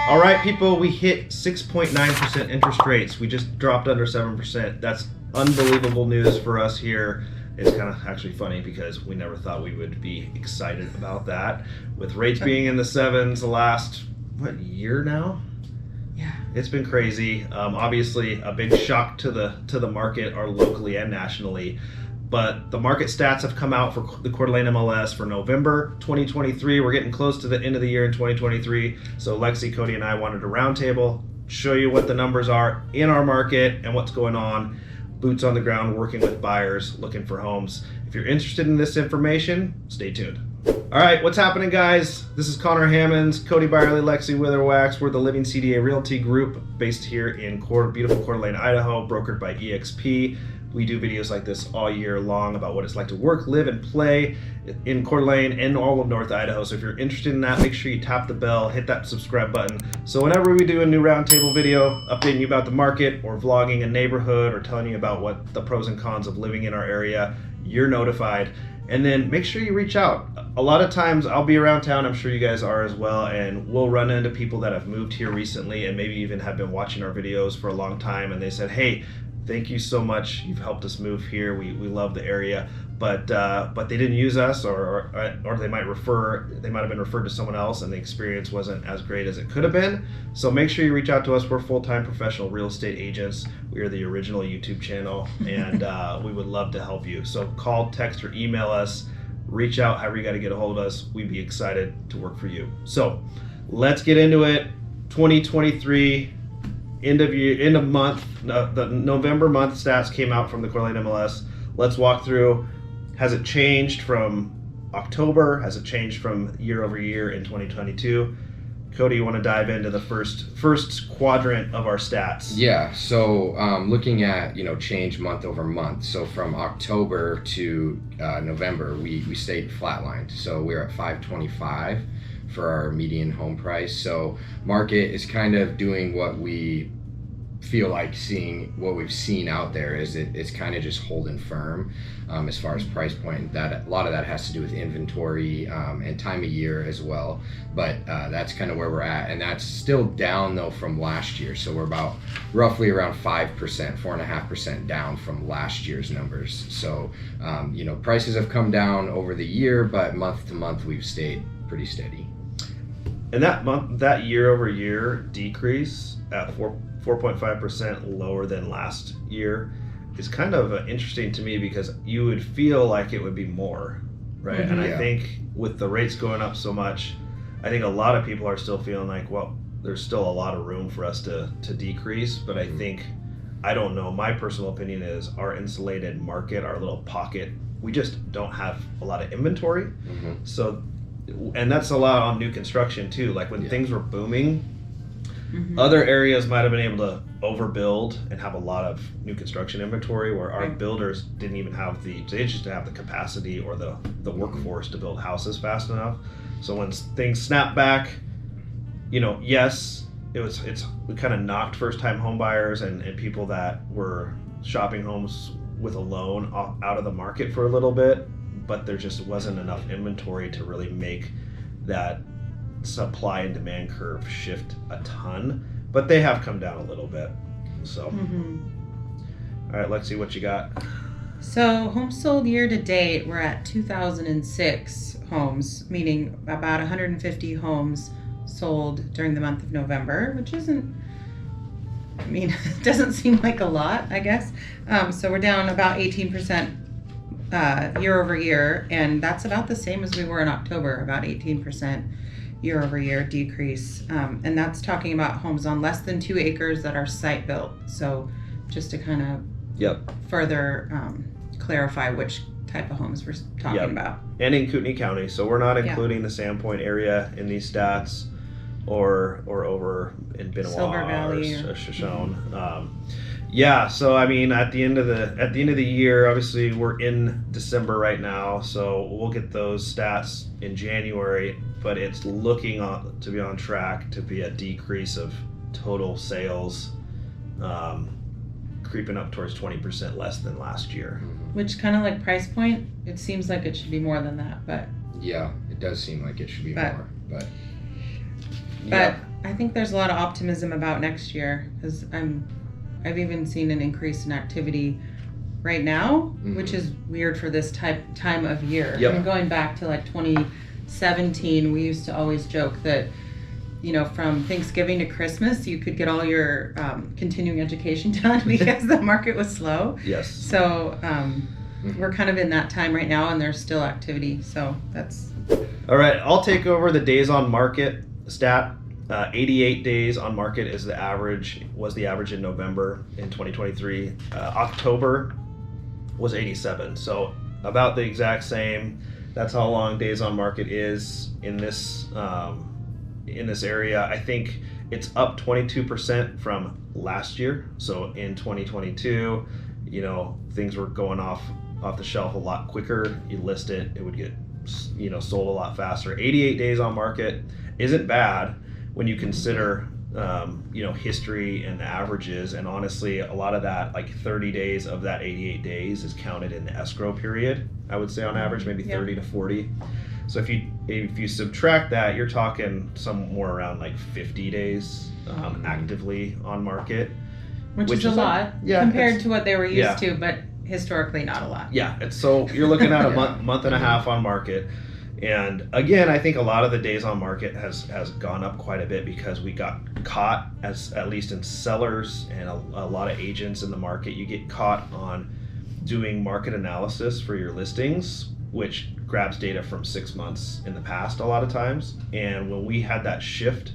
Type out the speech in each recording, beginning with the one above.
All right, people, we hit 6.9% interest rates. We just dropped under 7%. That's unbelievable news for us here. It's kind of actually funny because we never thought we would be excited about that. With rates being in the sevens the last, year now? Yeah. It's been crazy. Obviously, a big shock to the market, or locally and nationally. But the market stats have come out for the Coeur d'Alene MLS for November 2023. We're getting close to the end of the year in 2023. So Lexi, Cody, and I wanted to roundtable, show you what the numbers are in our market and what's going on. Boots on the ground, working with buyers, looking for homes. If you're interested in this information, stay tuned. All right, what's happening, guys? This is Conor Hammons, Cody Byerly, Lexi Witherwax. We're the Living CDA Realty Group based here in beautiful Coeur d'Alene, Idaho, brokered by EXP. We do videos like this all year long about what it's like to work, live, and play in Coeur d'Alene and all of North Idaho. So if you're interested in that, make sure you tap the bell, hit that subscribe button. So whenever we do a new roundtable video, updating you about the market or vlogging a neighborhood or telling you about what the pros and cons of living in our area, you're notified. And then make sure you reach out. A lot of times I'll be around town, I'm sure you guys are as well, and we'll run into people that have moved here recently and maybe even have been watching our videos for a long time, and they said, hey, thank you so much. You've helped us move here. We love the area, but they didn't use us, or they might have been referred to someone else, and the experience wasn't as great as it could have been. So make sure you reach out to us. We're full-time professional real estate agents. We are the original YouTube channel, and we would love to help you. So call, text, or email us. Reach out. However you got to get a hold of us. We'd be excited to work for you. So let's get into it. 2023. End of month, the November month stats came out from the Coeur d'Alene MLS. Let's walk through. Has it changed from October? Has it changed from year over year in 2022? Cody, you want to dive into the first quadrant of our stats? Yeah. So looking at change month over month. So from October to November, we stayed flatlined. So we're at 525. For our median home price. So market is kind of doing what we feel like what we've seen out there is it's kind of just holding firm as far as price point. That a lot of that has to do with inventory and time of year as well. But that's kind of where we're at, and that's still down though from last year. So we're about roughly around 5%, 4.5% down from last year's numbers. So prices have come down over the year, but month to month we've stayed pretty steady. And that year over year decrease at 4.5% lower than last year is kind of interesting to me, because you would feel like it would be more, right? Mm-hmm. And I think with the rates going up so much, I think a lot of people are still feeling like, well, there's still a lot of room for us to decrease. But I think, I don't know, my personal opinion is our insulated market, our little pocket, we just don't have a lot of inventory. Mm-hmm. So, and that's a lot on new construction too. Like when things were booming, other areas might have been able to overbuild and have a lot of new construction inventory, where our builders didn't even have they just didn't have the capacity or the workforce to build houses fast enough. So when things snapped back, yes, we kind of knocked first-time home buyers and people that were shopping homes with a loan out of the market for a little bit. But there just wasn't enough inventory to really make that supply and demand curve shift a ton. But they have come down a little bit. So, All right, Lexi, what you got? So homes sold year to date, we're at 2,006 homes, meaning about 150 homes sold during the month of November, which isn't, it doesn't seem like a lot, I guess. So we're down about 18%. Year over year, and that's about the same as we were in October, about 18% year over year decrease, and that's talking about homes on less than 2 acres that are site built. So just to kind of further clarify which type of homes we're talking about. And in Kootenai County, so we're not including the Sandpoint area in these stats, or over in Benoit Silver Valley or Shoshone. So at the end of the year, obviously we're in December right now, so we'll get those stats in January, but it's looking to be on track to be a decrease of total sales, creeping up towards 20% less than last year. Which kind of like price point, it seems like it should be more than that, but yeah, it does seem like it should be more, but I think there's a lot of optimism about next year because I've even seen an increase in activity right now, which is weird for this time of year. Yep. And going back to like 2017, we used to always joke that, you know, from Thanksgiving to Christmas, you could get all your continuing education done because the market was slow. Yes. So we're kind of in that time right now, and there's still activity. So that's... All right, I'll take over the days on market stat. 88 days on market was the average in November in 2023. October was 87, so about the exact same. That's how long days on market is in this area. I think it's up 22% from last year. So in 2022, you know, things were going off the shelf a lot quicker. You list it, it would get, you know, sold a lot faster. 88 days on market isn't bad when you consider you know, history and the averages, and honestly a lot of that, like 30 days of that 88 days is counted in the escrow period, I would say on average, maybe 30 to 40. So if you subtract that, you're talking somewhere around like 50 days actively on market, which is a lot compared to what they were used to, but historically not a lot. Yeah, it's, so you're looking at a month and a half on market. And again, I think a lot of the days on market has gone up quite a bit because we got caught, as at least in sellers and a lot of agents in the market, you get caught on doing market analysis for your listings, which grabs data from 6 months in the past a lot of times. And when we had that shift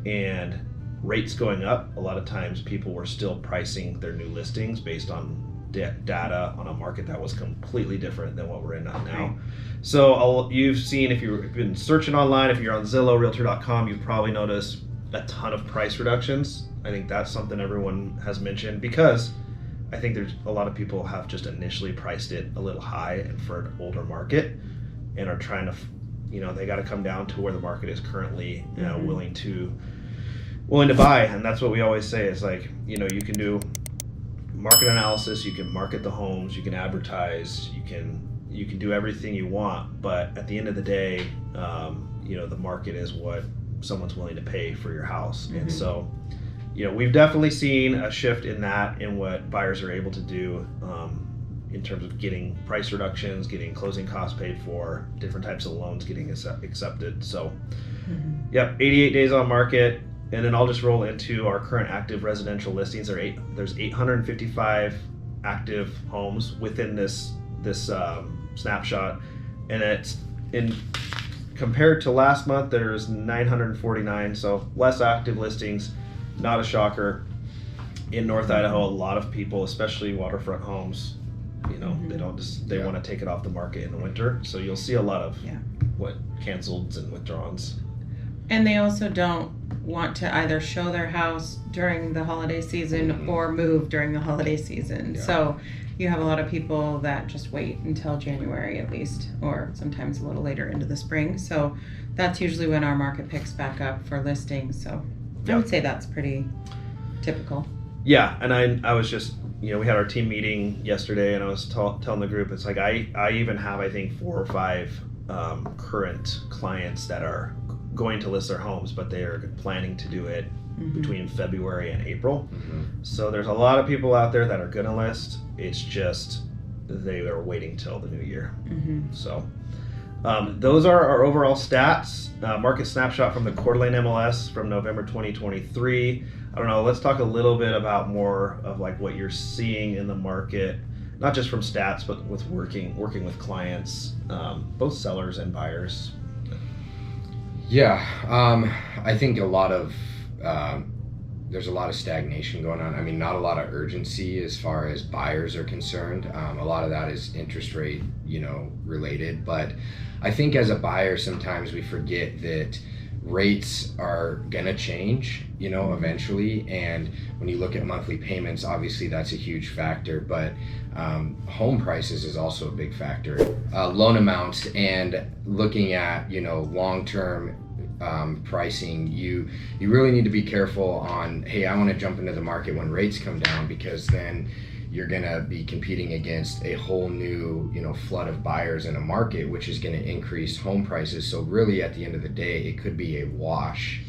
and rates going up, a lot of times people were still pricing their new listings based on data on a market that was completely different than what we're in now. So you've seen, if you've been searching online, if you're on Zillow, Realtor.com, you've probably noticed a ton of price reductions. I think that's something everyone has mentioned because I think there's a lot of people have just initially priced it a little high for an older market and are trying to, you know, they got to come down to where the market is currently, you know, willing to buy. And that's what we always say is, like, you know, you can do market analysis, you can market the homes, you can advertise, you can do everything you want, but at the end of the day, you know, the market is what someone's willing to pay for your house. And so, you know, we've definitely seen a shift in that, in what buyers are able to do in terms of getting price reductions, getting closing costs paid for, different types of loans getting accepted. So yep, 88 days on market. And then I'll just roll into our current active residential listings. There's 855 active homes within this snapshot, and it's compared to last month, there's 949, so less active listings. Not a shocker. In North Idaho, a lot of people, especially waterfront homes, you know, they want to take it off the market in the winter. So you'll see a lot of canceleds and withdrawals. And they also don't want to either show their house during the holiday season or move during the holiday season. So you have a lot of people that just wait until January at least, or sometimes a little later into the spring. So that's usually when our market picks back up for listings. So I would say that's pretty typical. Yeah, and I was just, you know, we had our team meeting yesterday, and I was telling the group, it's like I even have, I think, 4 or 5 current clients that are going to list their homes, but they are planning to do it between February and April. So there's a lot of people out there that are gonna list. It's just they are waiting till the new year. So those are our overall stats. Market snapshot from the Coeur d'Alene MLS from November 2023. I don't know, let's talk a little bit about more of like what you're seeing in the market, not just from stats, but with working with clients, both sellers and buyers. Yeah, I think there's a lot of stagnation going on. I mean, not a lot of urgency as far as buyers are concerned. A lot of that is interest rate, you know, related. But I think as a buyer, sometimes we forget that rates are gonna change, you know, eventually. And when you look at monthly payments, obviously that's a huge factor. But home prices is also a big factor. Loan amounts, and looking at, you know, long-term pricing, you really need to be careful on, hey, I want to jump into the market when rates come down, because then you're going to be competing against a whole new, you know, flood of buyers in a market, which is going to increase home prices. So really, at the end of the day, it could be a wash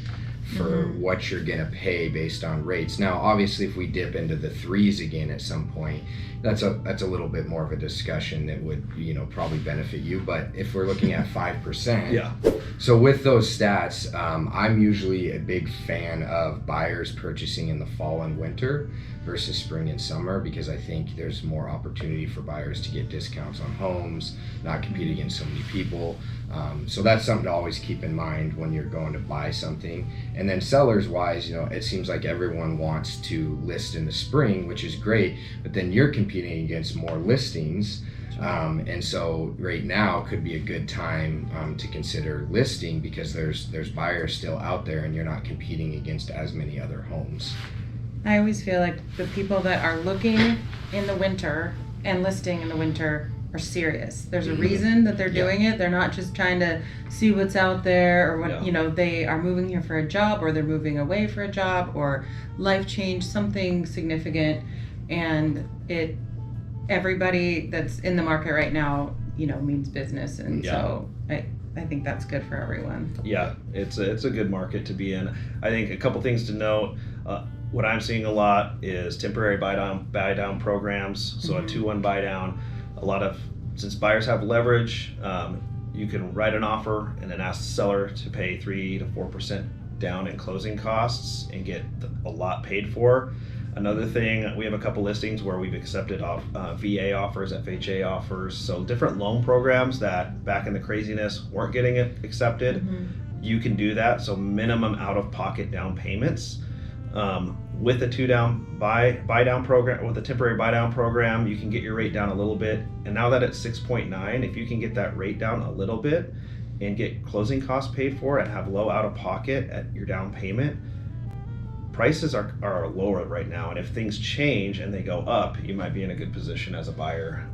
for what you're gonna pay based on rates. Now, obviously, if we dip into the threes again at some point, that's a little bit more of a discussion that would, you know, probably benefit you. But if we're looking at 5%, Yeah. so with those stats, I'm usually a big fan of buyers purchasing in the fall and winter versus spring and summer, because I think there's more opportunity for buyers to get discounts on homes, not compete against so many people. So that's something to always keep in mind when you're going to buy something. And then sellers wise, you know, it seems like everyone wants to list in the spring, which is great, but then you're competing against more listings. And so right now could be a good time to consider listing, because there's buyers still out there and you're not competing against as many other homes. I always feel like the people that are looking in the winter and listing in the winter are serious. There's a reason that they're doing it. They're not just trying to see what's out there or what, you know, they are moving here for a job, or they're moving away for a job, or life change, something significant. And everybody that's in the market right now, you know, means business. And so I think that's good for everyone. Yeah, it's a good market to be in. I think a couple things to note. What I'm seeing a lot is temporary buy down programs. So a 2-1 buy down. Since buyers have leverage, you can write an offer and then ask the seller to pay 3 to 4% down in closing costs and get a lot paid for. Another thing, we have a couple listings where we've accepted VA offers, FHA offers, so different loan programs that back in the craziness weren't getting it accepted. You can do that, so minimum out-of-pocket down payments. With a 2-down buy down program, with a temporary buy down program, you can get your rate down a little bit. And now that it's 6.9, if you can get that rate down a little bit and get closing costs paid for and have low out-of-pocket at your down payment, prices are lower right now. And if things change and they go up, you might be in a good position as a buyer.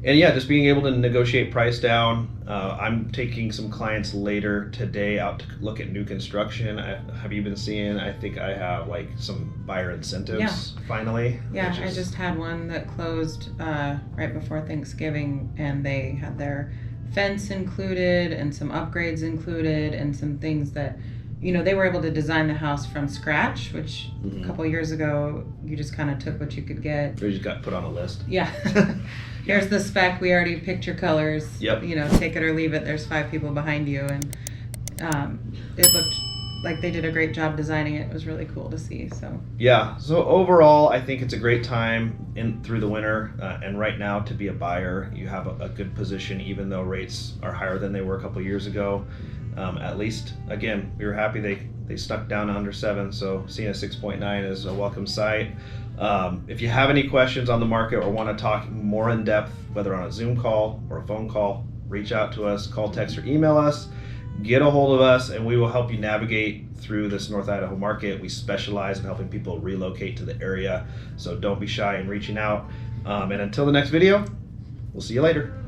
And yeah, just being able to negotiate price down. I'm taking some clients later today out to look at new construction. Have you been seeing? I think I have like some buyer incentives finally. Yeah, I just had one that closed right before Thanksgiving, and they had their fence included and some upgrades included and some things that, you know, they were able to design the house from scratch, which a couple years ago you just kind of took what you could get. Or you just got put on a list. Yeah. Here's the spec. We already picked your colors. Yep. You know, take it or leave it. There's 5 people behind you, and it looked like they did a great job designing it. It was really cool to see. So yeah. So overall, I think it's a great time through the winter, and right now to be a buyer, you have a good position, even though rates are higher than they were a couple years ago. At least, again, we were happy they stuck down to under 7, so seeing a 6.9 is a welcome sight. If you have any questions on the market or want to talk more in depth, whether on a Zoom call or a phone call, reach out to us, call, text, or email us. Get a hold of us, and we will help you navigate through this North Idaho market. We specialize in helping people relocate to the area, so don't be shy in reaching out. And until the next video, we'll see you later.